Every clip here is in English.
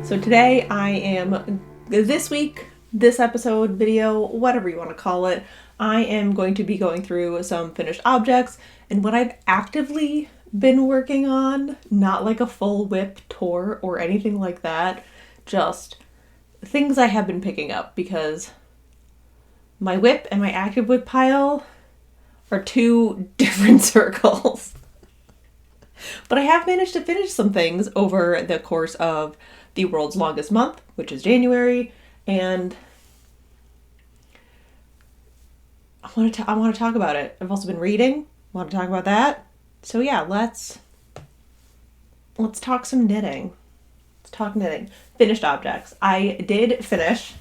So today this week, this episode, video, whatever you want to call it, I am going to be going through some finished objects and what I've actively been working on, not like a full whip tour or anything like that, just things I have been picking up because my whip and my active whip pile are two different circles. But I have managed to finish some things over the course of the world's longest month, which is January, and I want to talk about it. I've also been reading. I want to talk about that. So yeah, let's talk some knitting. Let's talk knitting. Finished objects. I did finish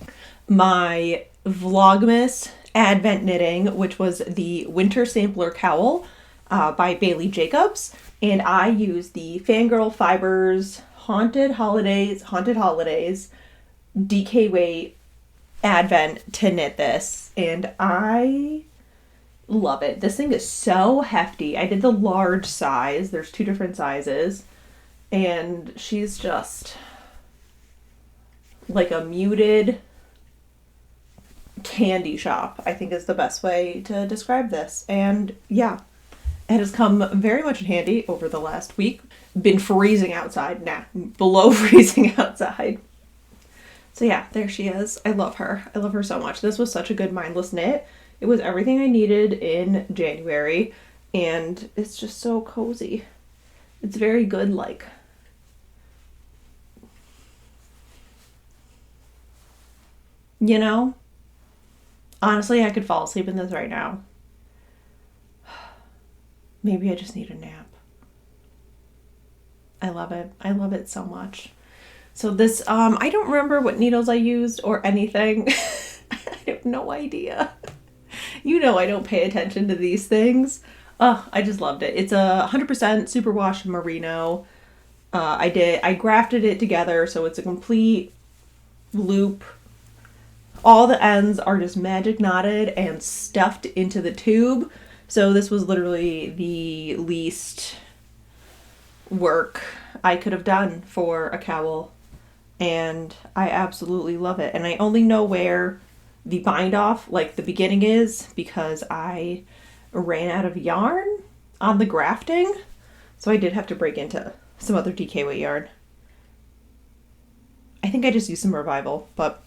my Vlogmas Advent knitting, which was the Winter Sampler Cowl by Bailey Jacobs, and I used the Fangirl Fibers Haunted Holidays DK weight Advent to knit this, and I love it. This thing is so hefty. I did the large size. There's two different sizes, and she's just like a muted candy shop, I think is the best way to describe this. And yeah, it has come very much in handy over the last week. Been freezing outside. Below freezing outside. So yeah, there she is. I love her. I love her so much. This was such a good mindless knit. It was everything I needed in January, and it's just so cozy. It's very good, like, you know? Honestly, I could fall asleep in this right now. Maybe I just need a nap. I love it. I love it so much. So this, I don't remember what needles I used or anything. I have no idea. You know I don't pay attention to these things. I just loved it. It's a 100% superwash merino. I grafted it together so it's a complete loop. All the ends are just magic knotted and stuffed into the tube. So this was literally the least work I could have done for a cowl, and I absolutely love it. And I only know where the bind off, like the beginning, is because I ran out of yarn on the grafting, so I did have to break into some other DK weight yarn. I think I just used some Revival, but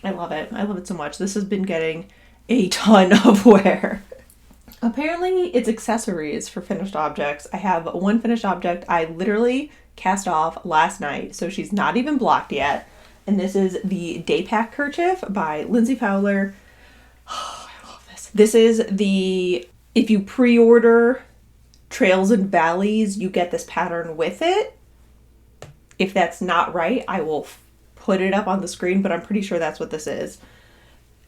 I love it. I love it so much. This has been getting a ton of wear. Apparently, it's accessories for finished objects. I have one finished object I literally cast off last night, so she's not even blocked yet. And this is the Day Pack Kerchief by Lindsay Fowler. Oh, I love this. This is the, if you pre-order Trails and Valleys, you get this pattern with it. If that's not right, I will put it up on the screen, but I'm pretty sure that's what this is.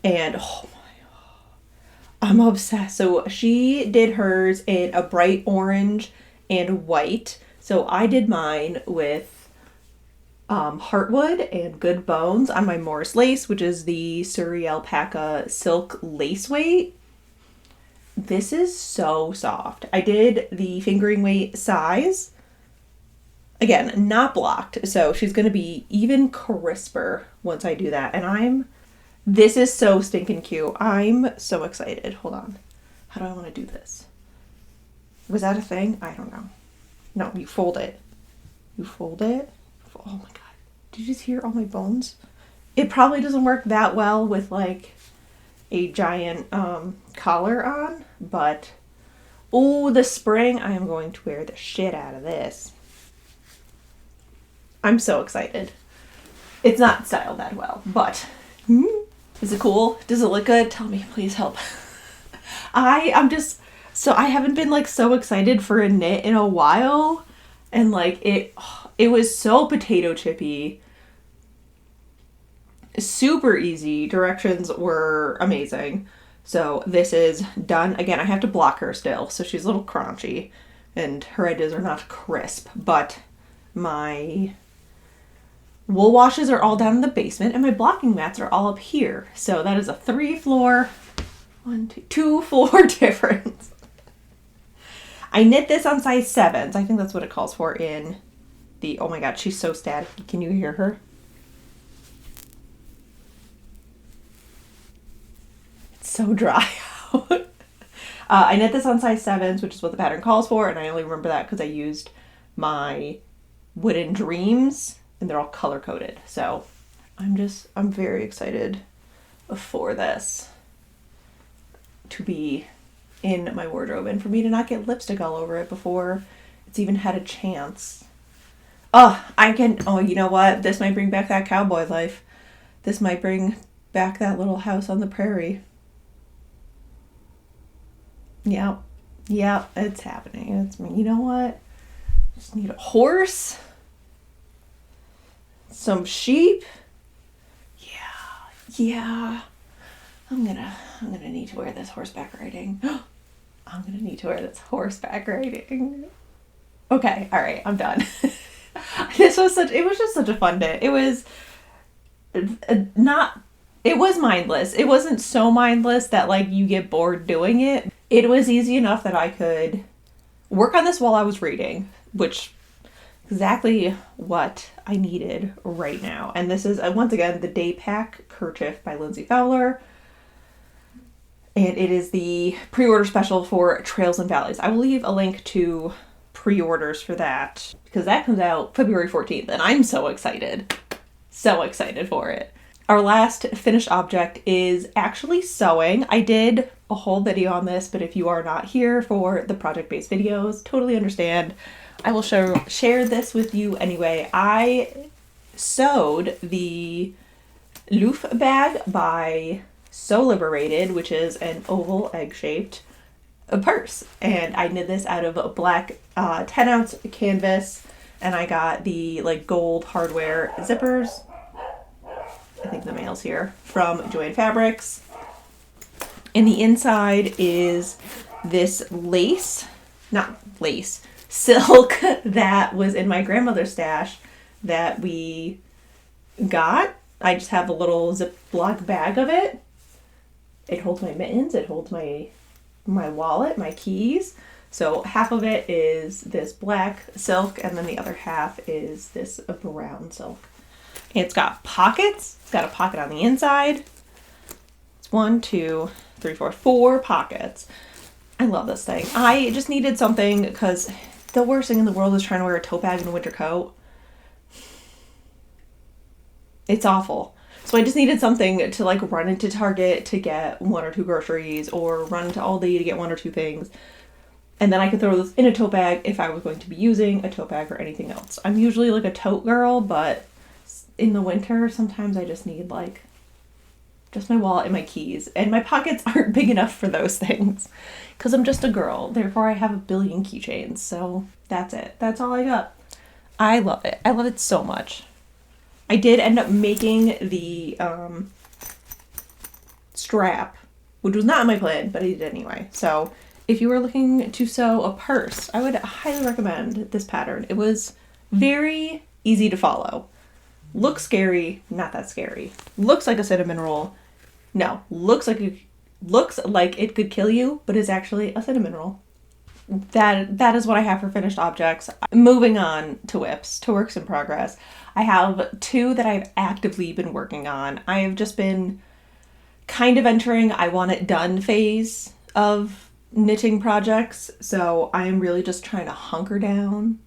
And oh, I'm obsessed. So she did hers in a bright orange and white. So I did mine with Heartwood and Good Bones on my Morris lace, which is the Surrey Alpaca Silk Lace weight. This is so soft. I did the fingering weight size. Again, not blocked. So she's going to be even crisper once I do that. And this is so stinking cute. I'm so excited. Hold on. How do I want to do this? Was that a thing? I don't know. No, you fold it. You fold it. Oh my god. Did you just hear all my bones? It probably doesn't work that well with like a giant collar on, but oh, this spring I am going to wear the shit out of this. I'm so excited. It's not styled that well, but is it cool? Does it look good? Tell me, please help. I'm just, so I haven't been like so excited for a knit in a while, and like it was so potato chippy, super easy. Directions were amazing. So this is done. Again, I have to block her still, so she's a little crunchy and her edges are not crisp, but my wool washes are all down in the basement and my blocking mats are all up here. So that is a 2 floor difference. I knit this on size 7s. I think that's what it calls for in oh my god, she's so staticky. Can you hear her? It's so dry out. I knit this on size 7s, which is what the pattern calls for, and I only remember that because I used my Whitten Dreams, and they're all color-coded. So I'm very excited for this to be in my wardrobe and for me to not get lipstick all over it before it's even had a chance. Oh, you know what? This might bring back that cowboy life. This might bring back that little house on the prairie. Yeah, it's happening. You know what? Just need a horse, some sheep. Yeah. I'm gonna need to wear this horseback riding. I'm gonna need to wear this horseback riding. Okay, all right, I'm done. It was just such a fun day. It was mindless. It wasn't so mindless that like you get bored doing it. It was easy enough that I could work on this while I was reading, which exactly what I needed right now. And this is, once again, the Day Pack Kerchief by Lindsay Fowler. And it is the pre-order special for Trails and Valleys. I will leave a link to pre-orders for that because that comes out February 14th and I'm so excited. So excited for it. Our last finished object is actually sewing. I did a whole video on this, but if you are not here for the project-based videos, totally understand. I will share this with you anyway. I sewed the Loof bag by So Liberated, which is an oval egg-shaped purse. And I knit this out of a black 10-ounce canvas, and I got the like gold hardware zippers. I think the mail's here, from Joann Fabrics. And the inside is this silk that was in my grandmother's stash that we got. I just have a little Ziploc bag of it. It holds my mittens, it holds my wallet, my keys. So half of it is this black silk, and then the other half is this brown silk. It's got pockets. It's got a pocket on the inside. It's 1, 2, 3, 4, 4 pockets. I love this thing. I just needed something because the worst thing in the world is trying to wear a tote bag and a winter coat. It's awful. So I just needed something to like run into Target to get 1 or 2 groceries, or run into Aldi to get 1 or 2 things. And then I could throw this in a tote bag if I was going to be using a tote bag or anything else. I'm usually like a tote girl, but in the winter, sometimes I just need like just my wallet and my keys. And my pockets aren't big enough for those things because I'm just a girl. Therefore, I have a billion keychains. So that's it. That's all I got. I love it. I love it so much. I did end up making the strap, which was not in my plan, but I did anyway. So if you were looking to sew a purse, I would highly recommend this pattern. It was very easy to follow. Looks scary, not that scary. Looks like a cinnamon roll. No, looks like it could kill you, but is actually a cinnamon roll. That is what I have for finished objects. Moving on to WIPs, to works in progress. I have 2 that I've actively been working on. I have just been kind of entering I want it done phase of knitting projects, so I am really just trying to hunker down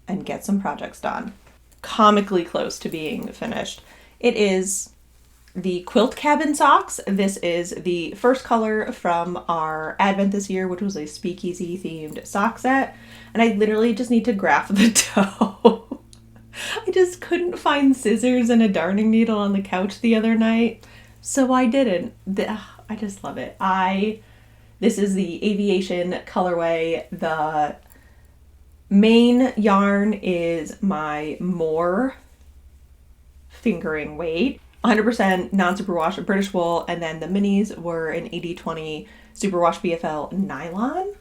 and get some projects done. Comically close to being finished. It is the quilt cabin socks. This is the first color from our advent this year, which was a speakeasy themed sock set, and I literally just need to graph the toe. I just couldn't find scissors and a darning needle on the couch the other night, so I didn't. I just love it. This is the aviation colorway. The main yarn is my More fingering weight, 100% non-superwash British wool, and then the minis were an 80/20 superwash BFL nylon.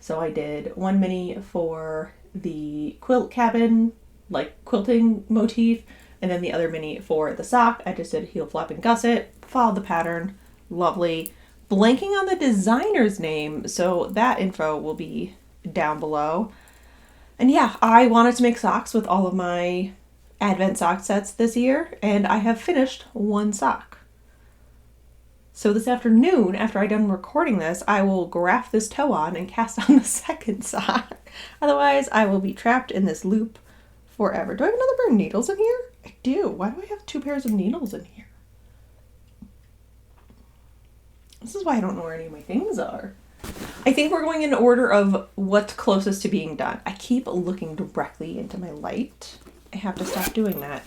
So I did 1 mini for the quilt cabin, like quilting motif, and then the other mini for the sock. I just did heel flap and gusset, followed the pattern, lovely. Blanking on the designer's name, so that info will be down below. And yeah, I wanted to make socks with all of my Advent sock sets this year, and I have finished one sock. So this afternoon, after I'm done recording this, I will graft this toe on and cast on the second sock. Otherwise, I will be trapped in this loop forever. Do I have another pair of needles in here? I do. Why do I have 2 pairs of needles in here? This is why I don't know where any of my things are. I think we're going in order of what's closest to being done. I keep looking directly into my light. I have to stop doing that.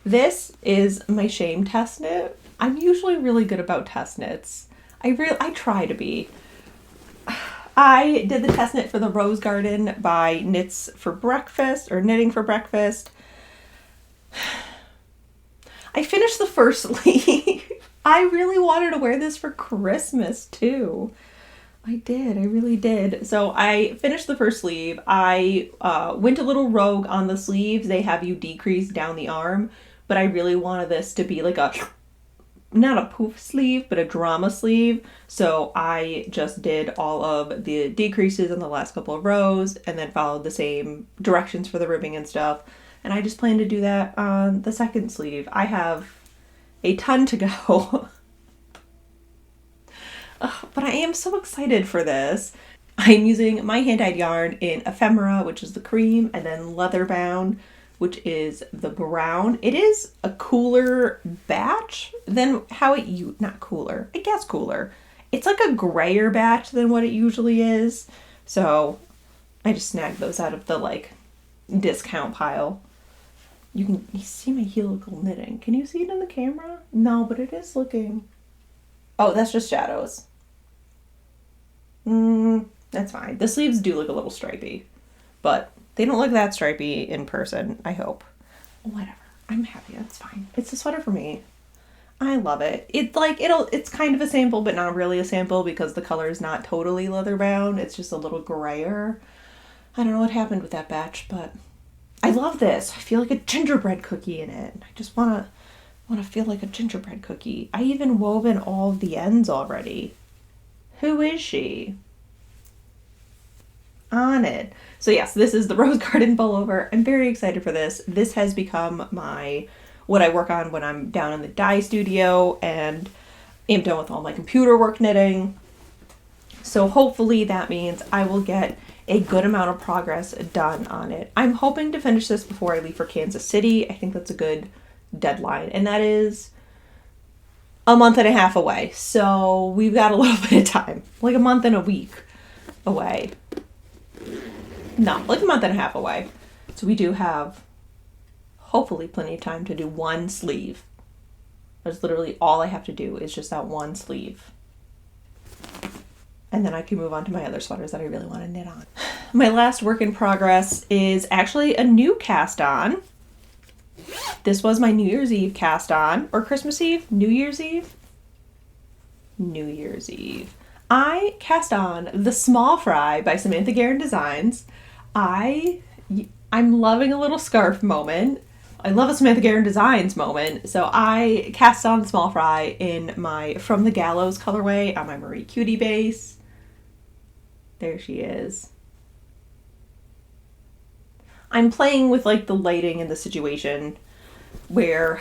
This is my shame test knit. I'm usually really good about test knits. I try to be. I did the test knit for the Rose Garden by Knits for Breakfast, or Knitting for Breakfast. I finished the first sleeve. I really wanted to wear this for Christmas too. I did. I really did. So I finished the first sleeve. I went a little rogue on the sleeves. They have you decrease down the arm, but I really wanted this to be like a, not a poof sleeve, but a drama sleeve. So I just did all of the decreases in the last couple of rows and then followed the same directions for the ribbing and stuff. And I just plan to do that on the second sleeve. I have a ton to go. But I am so excited for this. I'm using my hand-dyed yarn in Ephemera, which is the cream, and then Leather Bound, which is the brown. It is a cooler batch than how it, not cooler, I guess cooler. It's like a grayer batch than what it usually is. So I just snagged those out of the like discount pile. You see my helical knitting. Can you see it in the camera? No, but it is looking... Oh, that's just shadows. That's fine. The sleeves do look a little stripy, but they don't look that stripy in person, I hope. Whatever. I'm happy. That's fine. It's a sweater for me. I love it. It's kind of a sample, but not really a sample because the color is not totally leather bound. It's just a little grayer. I don't know what happened with that batch, but I love this. I feel like a gingerbread cookie in it. I just want to feel like a gingerbread cookie. I even woven all of the ends already. Who is she? On it. So yes, this is the Rose Garden pullover. I'm very excited for this. This has become what I work on when I'm down in the dye studio and am done with all my computer work knitting. So hopefully that means I will get a good amount of progress done on it. I'm hoping to finish this before I leave for Kansas City. I think that's a good deadline, and that is a month and a half away. So we've got a little bit of time, like a month and a week away. No, like a month and a half away. So we do have hopefully plenty of time to do one sleeve. That's literally all I have to do is just that one sleeve. And then I can move on to my other sweaters that I really want to knit on. My last work in progress is actually a new cast on. This was my New Year's Eve cast on, or Christmas Eve, New Year's Eve. New Year's Eve. I cast on the Small Fry by Samantha Guerin Designs. I'm loving a little scarf moment. I love a Samantha Guerin Designs moment. So I cast on the Small Fry in my From the Gallows colorway on my Marie Cutie base. There she is. I'm playing with like the lighting and the situation where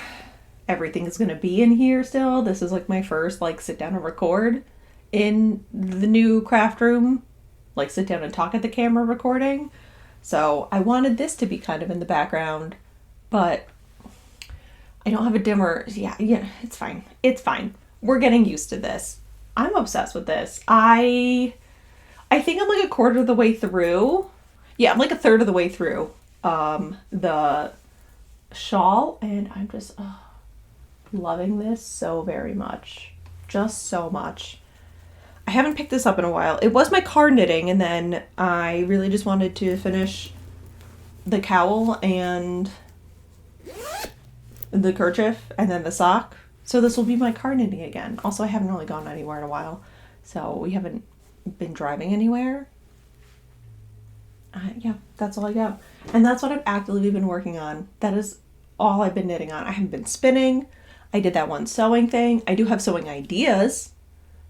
everything is going to be in here still. This is like my first like sit down and record in the new craft room, like sit down and talk at the camera recording. So I wanted this to be kind of in the background, but I don't have a dimmer. Yeah, it's fine. It's fine. We're getting used to this. I'm obsessed with this. I think I'm like a quarter of the way through. Yeah, I'm like a third of the way through the shawl, and I'm just loving this so very much. Just so much. I haven't picked this up in a while. It was my car knitting, and then I really just wanted to finish the cowl and the kerchief and then the sock. So this will be my car knitting again. Also, I haven't really gone anywhere in a while, so we haven't been driving anywhere. Yeah, that's all I got. And that's what I've actively been working on. That is all I've been knitting on. I haven't been spinning. I did that one sewing thing. I do have sewing ideas.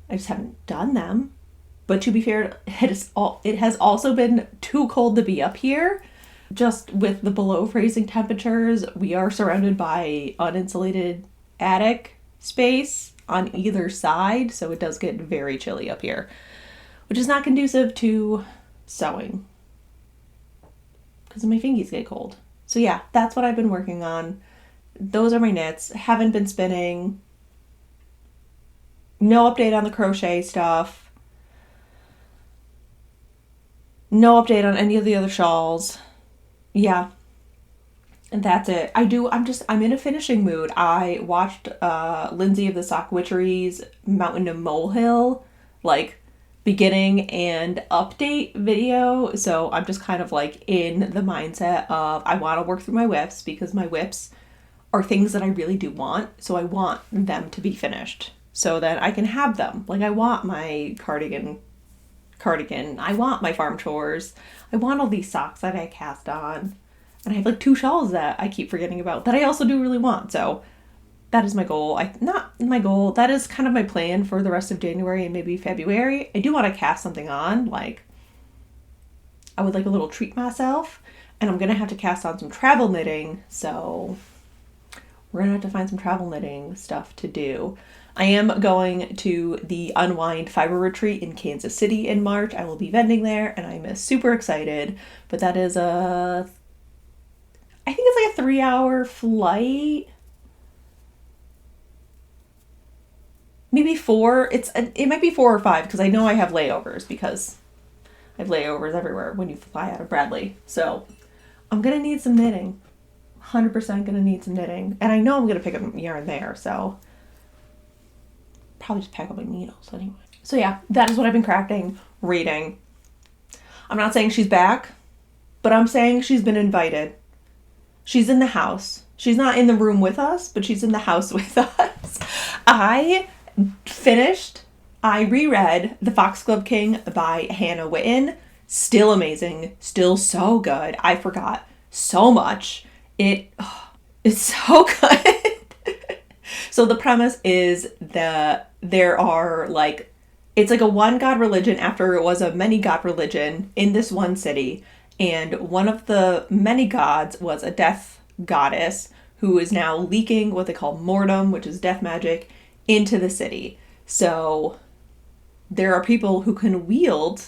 I just haven't done them. But to be fair, it has also been too cold to be up here. just with the below freezing temperatures, we are surrounded by uninsulated attic space on either side, so it does get very chilly up here, which is not conducive to sewing because my fingies get cold. So yeah, that's what I've been working on. Those are my knits. Haven't been spinning. No update on the crochet stuff. No update on any of the other shawls. Yeah. And that's it. I'm in a finishing mood. I watched Lindsay of the Sock Witchery's Mountain and Molehill, like, beginning and update video. So I'm just kind of like in the mindset of I want to work through my whips because my whips are things that I really do want. So I want them to be finished so that I can have them. Like, I want my cardigan. I want my farm chores. I want all these socks that I cast on. And I have like 2 shawls that I keep forgetting about that I also do really want. So that is my goal. Not my goal. That is kind of my plan for the rest of January and maybe February. I do want to cast something on. Like, I would like a little treat myself. And I'm going to have to cast on some travel knitting. So we're going to have to find some travel knitting stuff to do. I am going to the Unwind Fiber Retreat in Kansas City in March. I will be vending there and I'm super excited. But that is I think it's like a 3-hour flight. Maybe 4. It might be 4 or 5 because I know I have layovers because I have layovers everywhere when you fly out of Bradley. So I'm going to need some knitting. 100% going to need some knitting. And I know I'm going to pick up yarn there. So probably just pack up my needles anyway. So yeah, that is what I've been crafting, reading. I'm not saying she's back, but I'm saying she's been invited. She's in the house. She's not in the room with us, but she's in the house with us. I reread The Foxglove King by Hannah Whitten. Still amazing. Still so good. I forgot so much. It's so good. So the premise is that there are like, it's like a one god religion after it was a many god religion in this one city. And one of the many gods was a death goddess who is now leaking what they call mortem, which is death magic, into the city. So there are people who can wield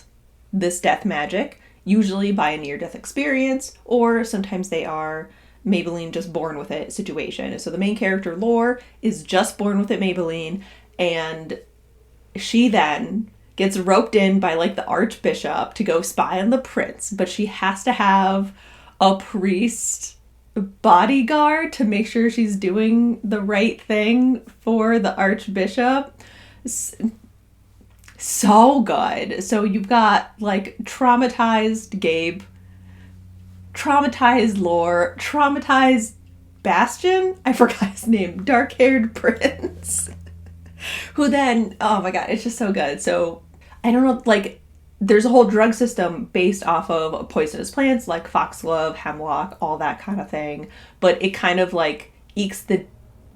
this death magic, usually by a near-death experience, or sometimes they are Maybelline just born with it situation. So the main character, Lore, is just born with it Maybelline, and she then gets roped in by like the archbishop to go spy on the prince, but she has to have a priest bodyguard to make sure she's doing the right thing for the archbishop. So good. So you've got like traumatized Gabe, traumatized Lore, traumatized Bastion, I forgot his name, dark-haired prince, who then, oh my god, it's just so good. So, I don't know, like, there's a whole drug system based off of poisonous plants, like Foxglove, Hemlock, all that kind of thing, but it kind of, like, ekes the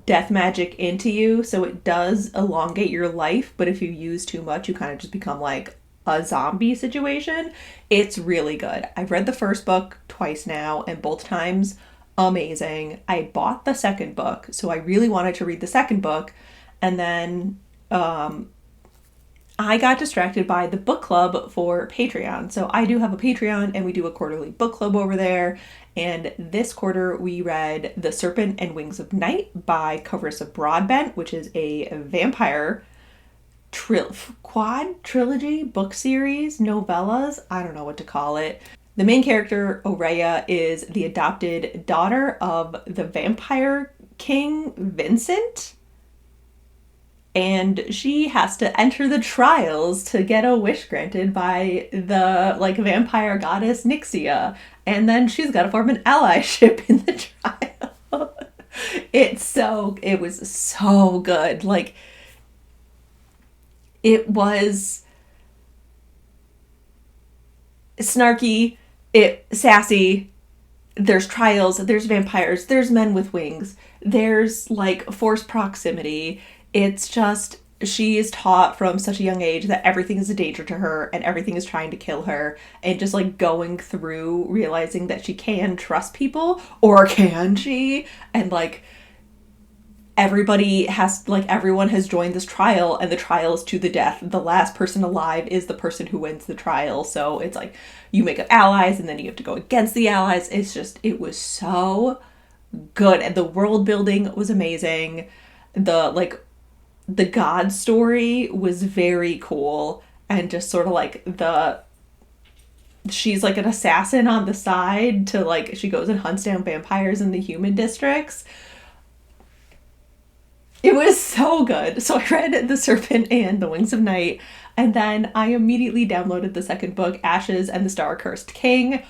death magic into you, so it does elongate your life, but if you use too much, you kind of just become, like, a zombie situation. It's really good. I've read the first book twice now, and both times, amazing. I bought the second book, so I really wanted to read the second book, and then I got distracted by the book club for Patreon. So I do have a Patreon, and we do a quarterly book club over there, and this quarter we read The Serpent and Wings of Night by Carissa Broadbent, which is a vampire quad trilogy book series, novellas, I don't know what to call it. The main character, Aurea, is the adopted daughter of the vampire king, Vincent. And she has to enter the trials to get a wish granted by the, like, vampire goddess Nixia. And then she's got to form an allyship in the trial. It was so good. Like, it was snarky, sassy, there's trials, there's vampires, there's men with wings, there's like forced proximity. It's just she is taught from such a young age that everything is a danger to her and everything is trying to kill her, and just like going through realizing that she can trust people, or can she? And like everyone has joined this trial, and the trial is to the death. The last person alive is the person who wins the trial. So it's like you make up allies and then you have to go against the allies. It was so good. And the world building was amazing. The God story was very cool, and just sort of like she's like an assassin on the side to like, she goes and hunts down vampires in the human districts. It was so good. So I read The Serpent and The Wings of Night, and then I immediately downloaded the second book, Ashes and the Star-Cursed King.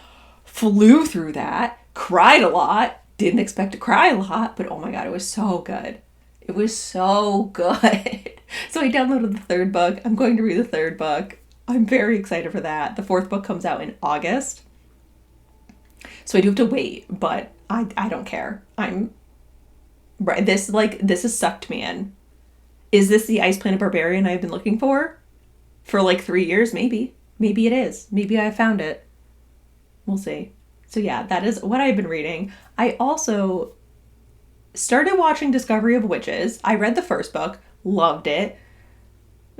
Flew through that, cried a lot, didn't expect to cry a lot, but oh my god, it was so good. It was so good. So I downloaded the third book. I'm going to read the third book. I'm very excited for that. The fourth book comes out in August. So I do have to wait, but I don't care. Right, this has sucked me in. Is this the Ice Planet Barbarian I've been looking for like 3 years? Maybe. Maybe it is. Maybe I found it. We'll see. So yeah, that is what I've been reading. I also started watching Discovery of Witches. I read the first book, loved it.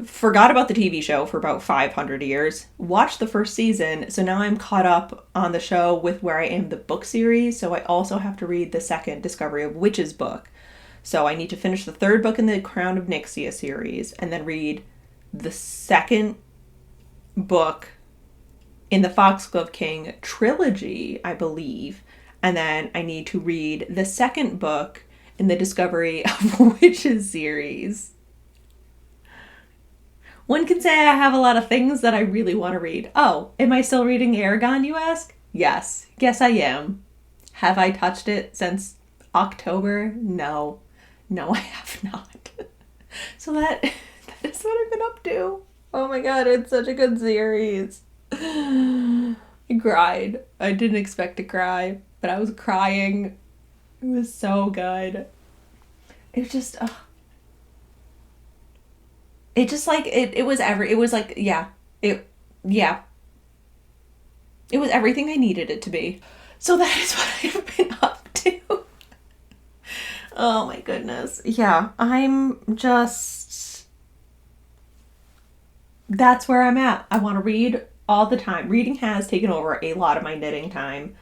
Forgot about the TV show for about 500 years. Watched the first season, so now I'm caught up on the show with where I am the book series, so I also have to read the second Discovery of Witches book. So I need to finish the third book in the Crown of Nyxia series, and then read the second book in the Foxglove King trilogy, I believe. And then I need to read the second book in the Discovery of Witches series. One can say I have a lot of things that I really want to read. Oh, am I still reading Aragon, you ask? Yes. Yes, I am. Have I touched it since October? No. No, I have not. So that is what I've been up to. Oh my god, it's such a good series. I cried. I didn't expect to cry, but I was crying. It was so good. It was just, it just like, it was everything I needed it to be. So that is what I've been up to. Oh my goodness. Yeah, that's where I'm at. I want to read all the time. Reading has taken over a lot of my knitting time.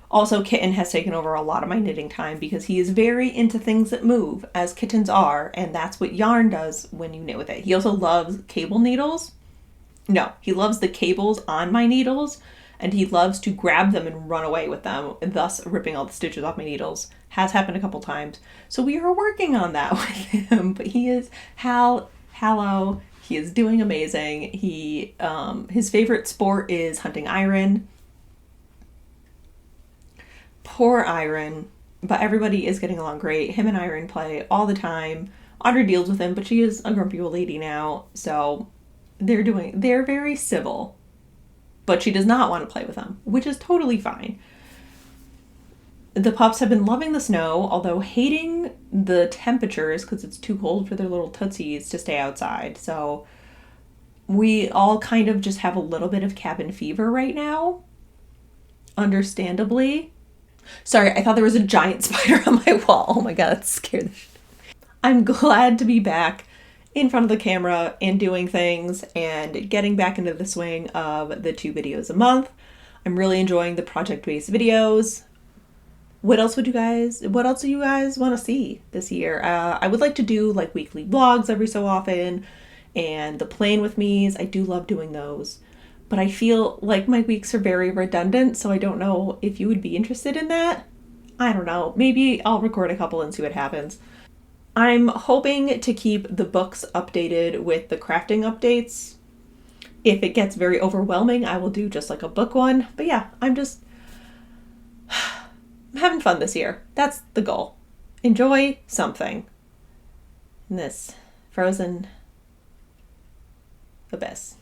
Also, Kitten has taken over a lot of my knitting time because he is very into things that move, as kittens are, and that's what yarn does when you knit with it. He also loves cable needles. No, he loves the cables on my needles, and he loves to grab them and run away with them, thus ripping all the stitches off my needles. Has happened a couple times. So we are working on that with him, but he is Hallow. He is doing amazing. His favorite sport is hunting iron. Poor Iron, but everybody is getting along great. Him and Iron play all the time. Audrey deals with him, but she is a grumpy old lady now, so they're very civil. But she does not want to play with them, which is totally fine. The pups have been loving the snow, although hating the temperatures because it's too cold for their little tootsies to stay outside. So we all kind of just have a little bit of cabin fever right now, understandably. Sorry, I thought there was a giant spider on my wall. Oh my god, that scared the shit. I'm glad to be back in front of the camera and doing things and getting back into the swing of the 2 videos a month. I'm really enjoying the project-based videos. What else do you guys want to see this year? I would like to do like weekly vlogs every so often, and the playing with me's. I do love doing those. But I feel like my weeks are very redundant, so I don't know if you would be interested in that. I don't know. Maybe I'll record a couple and see what happens. I'm hoping to keep the books updated with the crafting updates. If it gets very overwhelming, I will do just like a book one. But yeah, I'm having fun this year. That's the goal. Enjoy something in this frozen abyss.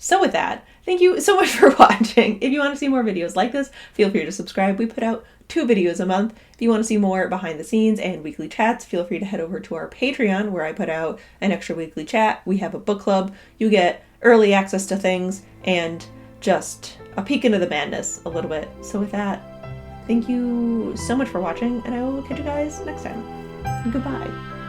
So with that, thank you so much for watching. If you want to see more videos like this, feel free to subscribe. We put out 2 videos a month. If you want to see more behind the scenes and weekly chats, feel free to head over to our Patreon where I put out an extra weekly chat. We have a book club. You get early access to things and just a peek into the madness a little bit. So with that, thank you so much for watching, and I will catch you guys next time. Goodbye.